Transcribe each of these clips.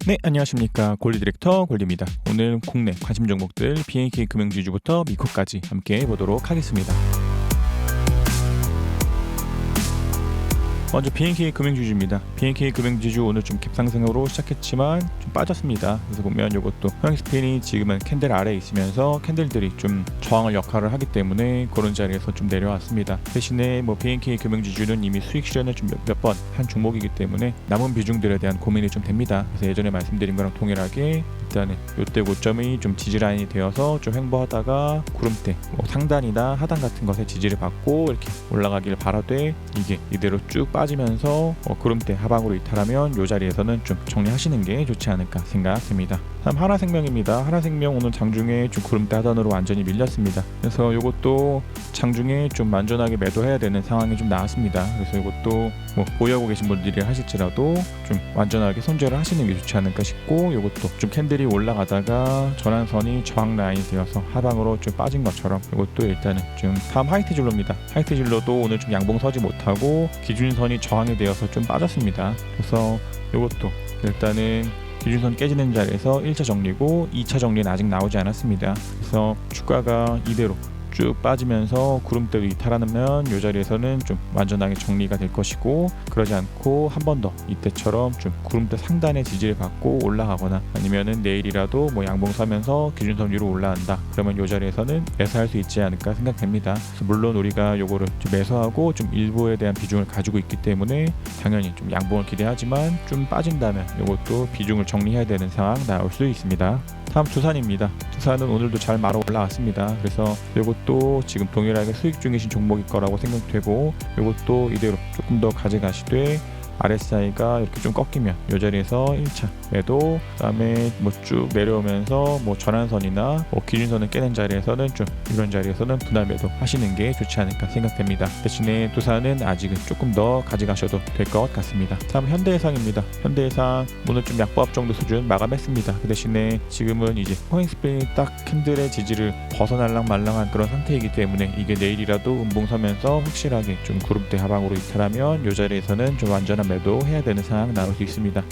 네, 안녕하십니까. 골드 디렉터 골드입니다. 오늘 국내 관심 종목들 BNK 금융지주부터 미코까지 함께 해보도록 하겠습니다. 먼저 BNK 금융지주입니다. BNK 금융지주 오늘 좀 갭상승으로 시작했지만 좀 빠졌습니다. 그래서 보면 이것도 허영스핀이 지금은 캔들 아래에 있으면서 캔들들이 좀 저항을 역할을 하기 때문에 그런 자리에서 좀 내려왔습니다. 대신에 BNK 금융지주는 이미 수익 실현을 좀 몇 번 한 종목이기 때문에 남은 비중들에 대한 고민이 좀 됩니다. 그래서 예전에 말씀드린 거랑 동일하게 일단은 이때 고점이 좀 지지라인이 되어서 좀 횡보하다가 구름대 상단이나 하단 같은 것에 지지를 받고 이렇게 올라가길 바라되 이게 이대로 쭉 빠지면서 구름대 하방으로 이탈하면 이 자리에서는 좀 정리하시는 게 좋지 않을까 생각됩니다. 다음 하나생명입니다. 하나생명 오늘 장중에 좀 구름대 하단으로 완전히 밀렸습니다. 그래서 이것도 장중에 좀 안전하게 매도해야 되는 상황이 좀 나왔습니다. 그래서 이것도 보유하고 계신 분들이 하실지라도 좀 완전하게 손절을 하시는 게 좋지 않을까 싶고, 이것도 좀 캔들이 올라가다가 전환선이 저항 라인이 되어서 하방으로 좀 빠진 것처럼 이것도 일단은 좀 다음 하이트진로입니다. 하이트진로도 오늘 좀 양봉 서지 못하고 기준선이 저항이 되어서 좀 빠졌습니다. 그래서 이것도 일단은 기준선 깨지는 자리에서 1차 정리고 2차 정리는 아직 나오지 않았습니다. 그래서 주가가 이대로 쭉 빠지면서 구름대로 이탈하면 이 자리에서는 좀 완전하게 정리가 될 것이고, 그러지 않고 한 번 더 이때처럼 좀 구름대 상단의 지지를 받고 올라가거나 아니면은 내일이라도 양봉 서면서 기준선 위로 올라간다, 그러면 이 자리에서는 매수할 수 있지 않을까 생각됩니다. 그래서 물론 우리가 요거를 좀 매수하고 좀 일부에 대한 비중을 가지고 있기 때문에 당연히 좀 양봉을 기대하지만 좀 빠진다면 이것도 비중을 정리해야 되는 상황 나올 수 있습니다. 다음 두산입니다. 두산은 오늘도 잘 말아 올라왔습니다. 그래서 이것도 지금 동일하게 수익 중이신 종목일 거라고 생각되고, 이것도 이대로 조금 더 가져가시되 RSI가 이렇게 좀 꺾이면 이 자리에서 1차 매도, 그다음에 쭉 내려오면서 전환선이나 기준선을 깨는 자리에서는 좀 이런 자리에서는 분할 매도 하시는 게 좋지 않을까 생각됩니다. 대신에 두산은 아직은 조금 더 가져가셔도 될 것 같습니다. 다음 현대해상입니다. 현대해상 오늘 좀 약보합 정도 수준 마감했습니다. 그 대신에 지금은 이제 포인트스프링이 딱 캔들의 지지를 벗어날랑 말랑한 그런 상태이기 때문에 이게 내일이라도 음봉 서면서 확실하게 좀 구름대 하방으로 이탈하면 이 자리에서는 좀 완전한 매도해야 되는 상황 나올 수 있습니다.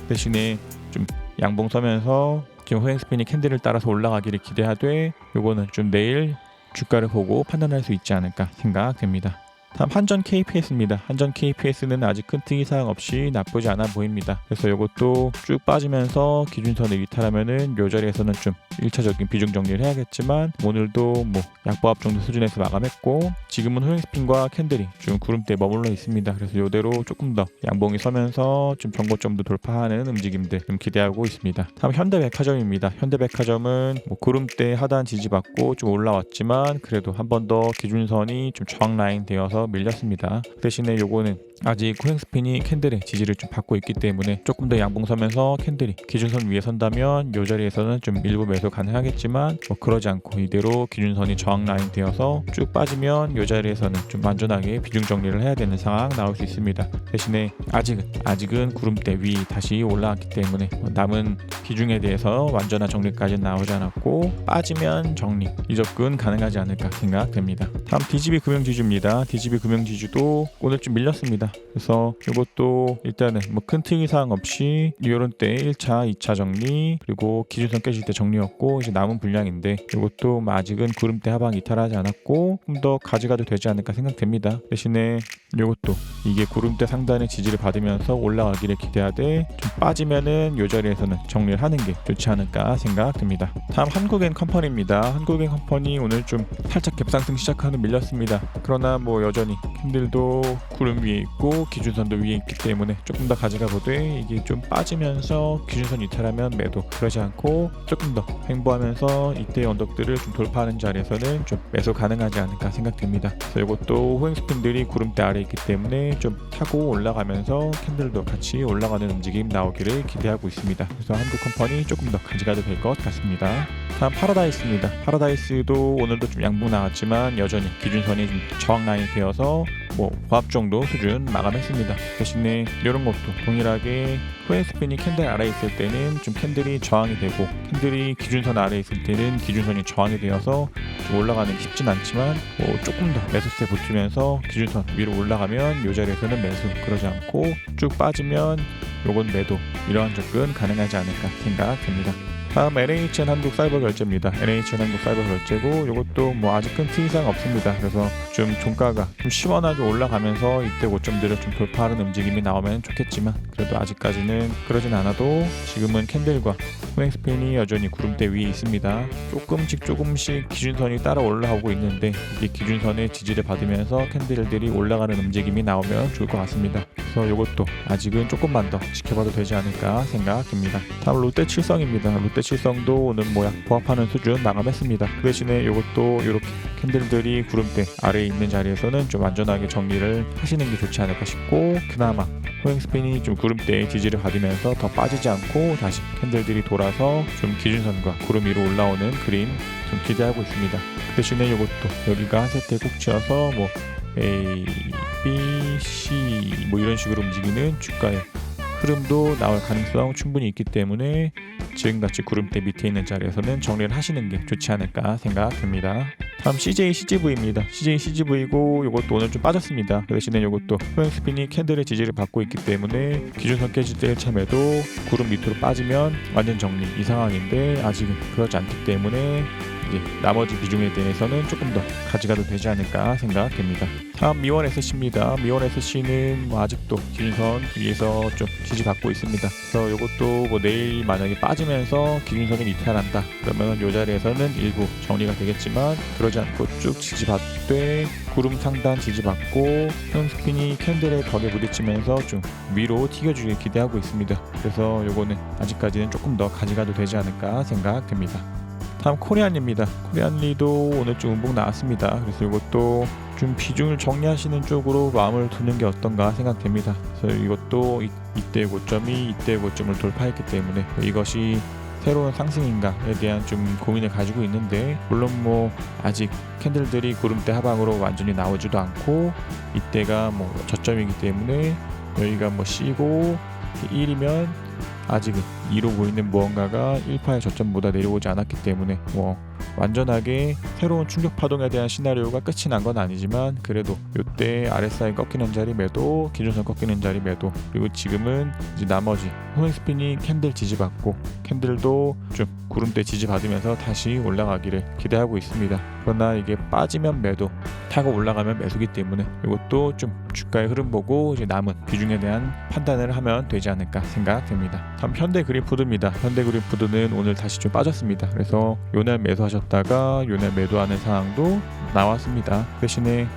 대신에 좀 양봉 서면서 지금 호행스핀이 캔들을 따라서 올라가기를 기대하되 요거는 좀 내일 주가를 보고 판단할 수 있지 않을까 생각됩니다. 다음 한전 KPS입니다. 한전 KPS는 아직 큰 특이사항 없이 나쁘지 않아 보입니다. 그래서 이것도 쭉 빠지면서 기준선을 이탈하면은 이 자리에서는 좀 1차적인 비중 정리를 해야겠지만, 오늘도 약보합 정도 수준에서 마감했고 지금은 호행스핀과 캔들이 좀 구름대에 머물러 있습니다. 그래서 이대로 조금 더 양봉이 서면서 좀 전고점도 돌파하는 움직임들 좀 기대하고 있습니다. 다음 현대백화점입니다. 현대백화점은 구름대 하단 지지받고 좀 올라왔지만 그래도 한 번 더 기준선이 좀 저항 라인 되어서 밀렸습니다. 대신에 요거는 아직 호행스핀이 캔들의 지지를 좀 받고 있기 때문에 조금 더 양봉 서면서 캔들이 기준선 위에 선다면 이 자리에서는 좀 일부 매수 가능하겠지만 그러지 않고 이대로 기준선이 저항 라인 되어서 쭉 빠지면 이 자리에서는 좀 완전하게 비중 정리를 해야 되는 상황 나올 수 있습니다. 대신에 아직은 구름대 위 다시 올라왔기 때문에 남은 비중에 대해서 완전한 정리까지는 나오지 않았고 빠지면 정리, 이접근 가능하지 않을까 생각됩니다. 다음 DGB 금융지주입니다. DGB 금융지주도 오늘 좀 밀렸습니다. 그래서 이것도 일단은 큰 특이사항 없이 이런 때 1차, 2차 정리, 그리고 기준선 깨질 때 정리였고 이제 남은 분량인데 이것도 아직은 구름대 하방 이탈하지 않았고 좀 더 가져가도 되지 않을까 생각됩니다. 대신에 이것도 이게 구름대 상단의 지지를 받으면서 올라가기를 기대하되 좀 빠지면은 이 자리에서는 정리를 하는 게 좋지 않을까 생각됩니다. 다음 한국엔컴퍼니입니다. 한국엔컴퍼니 오늘 좀 살짝 갭상승 시작하는 밀렸습니다. 그러나 여전히 캔들도 구름 위에 있고 기준선도 위에 있기 때문에 조금 더 가져가 보되 이게 좀 빠지면서 기준선 이탈하면 매도, 그러지 않고 조금 더 횡보하면서 이때 언덕들을 좀 돌파하는 자리에서는 좀 매수 가능하지 않을까 생각됩니다. 그래서 이것도 호행스핀들이 구름대 아래 있기 때문에 좀 타고 올라가면서 캔들도 같이 올라가는 움직임 나오기를 기대하고 있습니다. 그래서 한국컴퍼니 조금 더 가져가도 될 것 같습니다. 다음 파라다이스입니다. 파라다이스도 오늘도 좀 양봉 나왔지만 여전히 기준선이 좀 저항 라인이 되어서 보합 정도 수준 마감했습니다. 대신에 이런 것도 동일하게 호행스핀이 캔들 아래에 있을 때는 좀 캔들이 저항이 되고 캔들이 기준선 아래에 있을 때는 기준선이 저항이 되어서 좀 올라가는 게 쉽진 않지만 조금 더 매수세 버티면서 기준선 위로 올라가면 이 자리에서는 매수, 그러지 않고 쭉 빠지면 요건 매도, 이러한 접근 가능하지 않을까 생각됩니다. 다음 NHN 한국 사이버 결제입니다. NHN 한국 사이버 결제고 요것도 뭐 아직 큰 티 이상 없습니다. 그래서 좀 종가가 좀 시원하게 올라가면서 이때 고점들을 좀 돌파하는 움직임이 나오면 좋겠지만 그래도 아직까지는 그러진 않아도 지금은 캔들과 후행스핀이 여전히 구름대 위에 있습니다. 조금씩 기준선이 따라 올라오고 있는데 이게 기준선의 지지를 받으면서 캔들들이 올라가는 움직임이 나오면 좋을 것 같습니다. 그래서 이것도 아직은 조금만 더 지켜봐도 되지 않을까 생각됩니다. 다음 롯데칠성입니다. 롯데칠성도 오늘 모양 보합하는 수준 마감했습니다. 그 대신에 이것도 이렇게 캔들들이 구름대 아래에 있는 자리에서는 좀 안전하게 정리를 하시는 게 좋지 않을까 싶고 그나마 호행스핀이 좀 구름대의 지지를 받으면서 더 빠지지 않고 다시 캔들들이 돌아서 좀 기준선과 구름 위로 올라오는 그림 좀 기대하고 있습니다. 그 대신에 이것도 여기가 한 세트에 꼭 지어서 뭐 A, B, C 뭐 이런 식으로 움직이는 주가의 흐름도 나올 가능성 충분히 있기 때문에 지금같이 구름대 밑에 있는 자리에서는 정리를 하시는 게 좋지 않을까 생각됩니다. 다음 CJCGV입니다. CJCGV고 이것도 오늘 좀 빠졌습니다. 그 대신에 이것도 호행스핀이 캔들의 지지를 받고 있기 때문에 기준선 깨질 때 1차매도 구름 밑으로 빠지면 완전 정리 이 상황인데 아직은 그렇지 않기 때문에 이제 나머지 비중에 대해서는 조금 더 가져가도 되지 않을까 생각됩니다. 다음 미원 SC입니다. 미원 SC는 뭐 아직도 기준선 위에서 좀 지지받고 있습니다. 그래서 이것도 뭐 내일 만약에 빠지면서 기준선이 이탈한다 그러면 이 자리에서는 일부 정리가 되겠지만 그러지 않고 쭉 지지받되 구름 상단 지지받고 호행스핀이 캔들의 벽에 부딪히면서 좀 위로 튀겨주길 기대하고 있습니다. 그래서 요거는 아직까지는 조금 더 가져가도 되지 않을까 생각됩니다. 다음 코리안리입니다. 코리안리도 오늘 좀 음봉 나왔습니다. 그래서 이것도 좀 비중을 정리하시는 쪽으로 마음을 두는 게 어떤가 생각됩니다. 그래서 이것도 이때의 고점이 이때의 고점을 돌파했기 때문에 이것이 새로운 상승인가에 대한 좀 고민을 가지고 있는데 물론 뭐 아직 캔들들이 구름대 하방으로 완전히 나오지도 않고 이때가 뭐 저점이기 때문에 여기가 뭐 C고 1이면 아직은 2로 보이는 무언가가 1파의 저점보다 내려오지 않았기 때문에 뭐 완전하게 새로운 충격 파동에 대한 시나리오가 끝이 난 건 아니지만 그래도 이때 RSI 꺾이는 자리 매도, 기준선 꺾이는 자리 매도 그리고 지금은 이제 나머지 호행스핀이 캔들 지지받고 캔들도 좀 구름대 지지받으면서 다시 올라가기를 기대하고 있습니다. 그러나 이게 빠지면 매도, 타고 올라가면 매수기 때문에 이것도 좀 주가의 흐름 보고 이제 남은 비중에 대한 판단을 하면 되지 않을까 생각됩니다. 다음 현대그린푸드입니다. 현대그린푸드는 오늘 다시 좀 빠졌습니다. 그래서 요날 매수하셨다가 요날 매도하는 상황도 나왔습니다. 대신에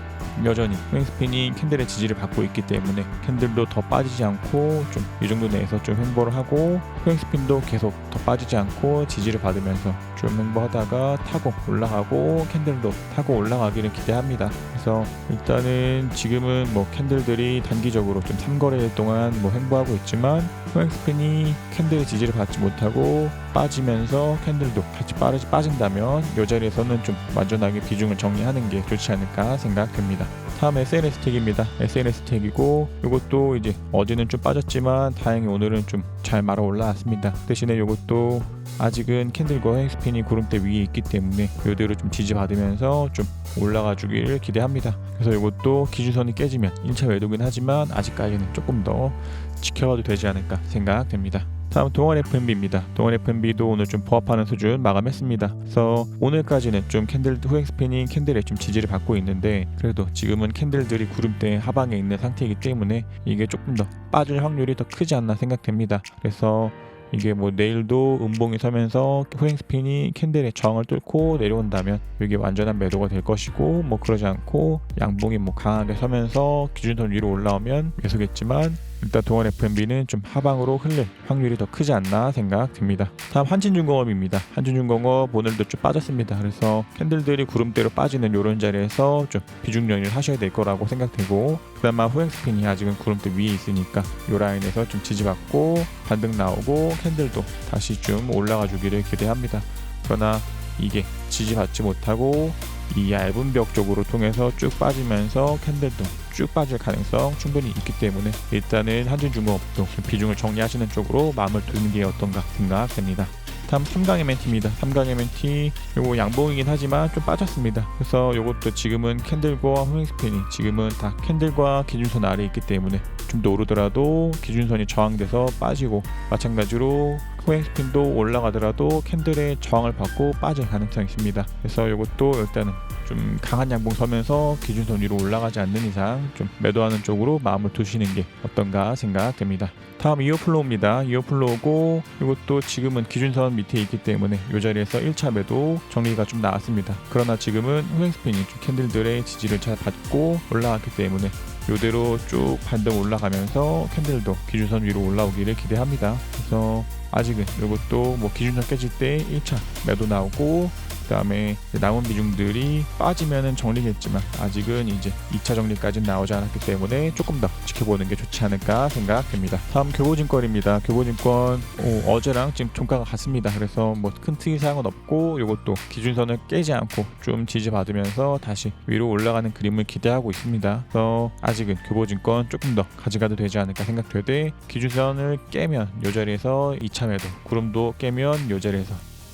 여전히 호행스핀이 캔들의 지지를 받고 있기 때문에 캔들도 더 빠지지 않고 좀 이 정도 내에서 좀 횡보를 하고 호행스핀도 계속 더 빠지지 않고 지지를 받으면서 좀 횡보하다가 타고 올라가고 캔들도 타고 올라가기를 기대합니다. 그래서 일단은 지금은 뭐 캔들들이 단기적으로 좀 3거래일 동안 뭐 횡보하고 있지만 호행스핀이 캔들의 지지를 받지 못하고 빠지면서 캔들도 같이 빠진다면 이 자리에서는 좀 완전하게 비중을 정리하는 게 좋지 않을까 생각됩니다. 다음 SNS택입니다. SNS택이고 이것도 이제 어제는 좀 빠졌지만 다행히 오늘은 좀 잘 말아 올라왔습니다. 대신에 이것도 아직은 캔들과 호행스핀이 구름대 위에 있기 때문에 이대로 좀 지지받으면서 좀 올라가 주기를 기대합니다. 그래서 이것도 기준선이 깨지면 1차 매도긴 하지만 아직까지는 조금 더 지켜봐도 되지 않을까 생각됩니다. 다음 동원 F&B입니다. 동원 F&B도 오늘 좀 부합하는 수준 마감했습니다. 그래서 오늘까지는 좀 캔들 호행스핀이 캔들에 좀 지지를 받고 있는데 그래도 지금은 캔들들이 구름대 하방에 있는 상태이기 때문에 이게 조금 더 빠질 확률이 더 크지 않나 생각됩니다. 그래서 이게 뭐 내일도 음봉이 서면서 호행스핀이 캔들의 저항을 뚫고 내려온다면 이게 완전한 매도가 될 것이고 뭐 그러지 않고 양봉이 뭐 강하게 서면서 기준선 위로 올라오면 매수겠지만 일단 동원 F&B는 좀 하방으로 흘릴 확률이 더 크지 않나 생각됩니다. 다음 한진중공업입니다. 한진중공업 오늘도 좀 빠졌습니다. 그래서 캔들들이 구름대로 빠지는 이런 자리에서 좀 비중 정리를 하셔야 될 거라고 생각되고 그나마 호행스핀이 아직은 구름대 위에 있으니까 이 라인에서 좀 지지받고 반등 나오고 캔들도 다시 좀 올라가 주기를 기대합니다. 그러나 이게 지지받지 못하고 이 얇은 벽 쪽으로 통해서 쭉 빠지면서 캔들도 쭉 빠질 가능성 충분히 있기 때문에 일단은 한진중공업도 비중을 정리하시는 쪽으로 마음을 두는 게 어떤가 생각됩니다. 다음 3강 MNT입니다. 3강 MNT 요거 양봉이긴 하지만 좀 빠졌습니다. 그래서 요것도 지금은 캔들과 호행스핀이 지금은 다 캔들과 기준선 아래에 있기 때문에 좀 더 오르더라도 기준선이 저항돼서 빠지고, 마찬가지로 호행스핀도 올라가더라도 캔들의 저항을 받고 빠질 가능성이 있습니다. 그래서 이것도 일단은 좀 강한 양봉 서면서 기준선 위로 올라가지 않는 이상 좀 매도하는 쪽으로 마음을 두시는 게 어떤가 생각됩니다. 다음 이오플로우입니다. 이오플로우고 이것도 지금은 기준선 밑에 있기 때문에 이 자리에서 1차 매도 정리가 좀 나왔습니다. 그러나 지금은 호행스핀이 좀 캔들들의 지지를 잘 받고 올라갔기 때문에 이대로 쭉 반등 올라가면서 캔들도 기준선 위로 올라오기를 기대합니다. 그래서 아직은 이것도 뭐 기준선 깨질 때 1차 매도 나오고, 그 다음에 남은 비중들이 빠지면은 정리겠지만 아직은 이제 2차 정리까지는 나오지 않았기 때문에 조금 더 지켜보는 게 좋지 않을까 생각됩니다. 다음 교보증권입니다. 교보증권 어제랑 지금 종가가 같습니다. 그래서 뭐 큰 특이사항은 없고 이것도 기준선을 깨지 않고 좀 지지받으면서 다시 위로 올라가는 그림을 기대하고 있습니다. 그래서 아직은 교보증권 조금 더 가져가도 되지 않을까 생각되되, 기준선을 깨면 이 자리에서 2차 매도, 구름도 깨면 이 자리에서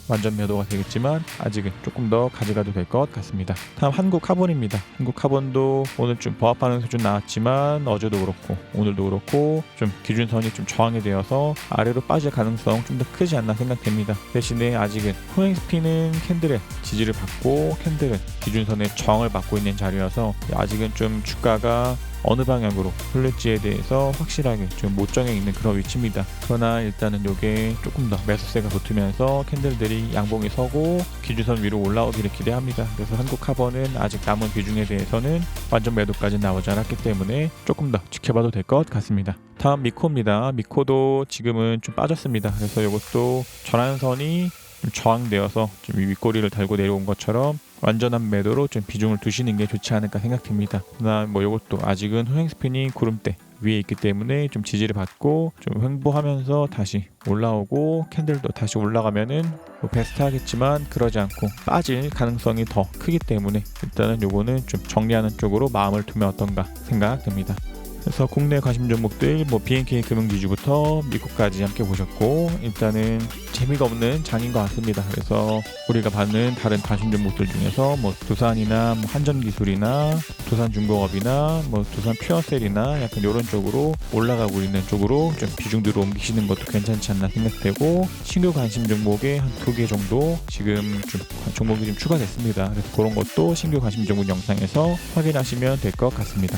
완전 매도가 되겠지만 아직은 조금 더 가져가도 될 것 같습니다. 다음 한국카본입니다. 한국카본도 오늘 좀 보합하는 수준 나왔지만 어제도 그렇고 오늘도 그렇고 좀 기준선이 좀 저항이 되어서 아래로 빠질 가능성 좀 더 크지 않나 생각됩니다. 대신에 아직은 호행스핀은 캔들의 지지를 받고 캔들은 기준선의 저항을 받고 있는 자리여서 아직은 좀 주가가 어느 방향으로 흘릴지에 대해서 확실하게 좀 못 정해 있는 그런 위치입니다. 그러나 일단은 이게 조금 더 매수세가 붙으면서 캔들들이 양봉이 서고 기준선 위로 올라오기를 기대합니다. 그래서 한국카본은 아직 남은 비중에 대해서는 완전 매도까지 나오지 않았기 때문에 조금 더 지켜봐도 될 것 같습니다. 다음 미코입니다. 미코도 지금은 좀 빠졌습니다. 그래서 이것도 전환선이 좀 저항되어서 좀 윗꼬리를 달고 내려온 것처럼 완전한 매도로 좀 비중을 두시는 게 좋지 않을까 생각됩니다. 그러나 뭐 이것도 아직은 호행스핀이 구름대 위에 있기 때문에 좀 지지를 받고 좀 횡보하면서 다시 올라오고 캔들도 다시 올라가면은 뭐 베스트하겠지만 그러지 않고 빠질 가능성이 더 크기 때문에 일단은 요거는 좀 정리하는 쪽으로 마음을 두면 어떤가 생각됩니다. 그래서 국내 관심 종목들 뭐 BNK 금융지주부터 미국까지 함께 보셨고, 일단은 재미가 없는 장인 것 같습니다. 그래서 우리가 받는 다른 관심 종목들 중에서 뭐 두산이나 뭐 한전기술이나 두산중공업이나 뭐 두산 퓨어셀이나 약간 이런 쪽으로 올라가고 있는 쪽으로 좀 비중들을 옮기시는 것도 괜찮지 않나 생각되고, 신규 관심 종목에 한 2개 정도 지금 좀 종목이 좀 추가됐습니다. 그래서 그런 것도 신규 관심 종목 영상에서 확인하시면 될 것 같습니다.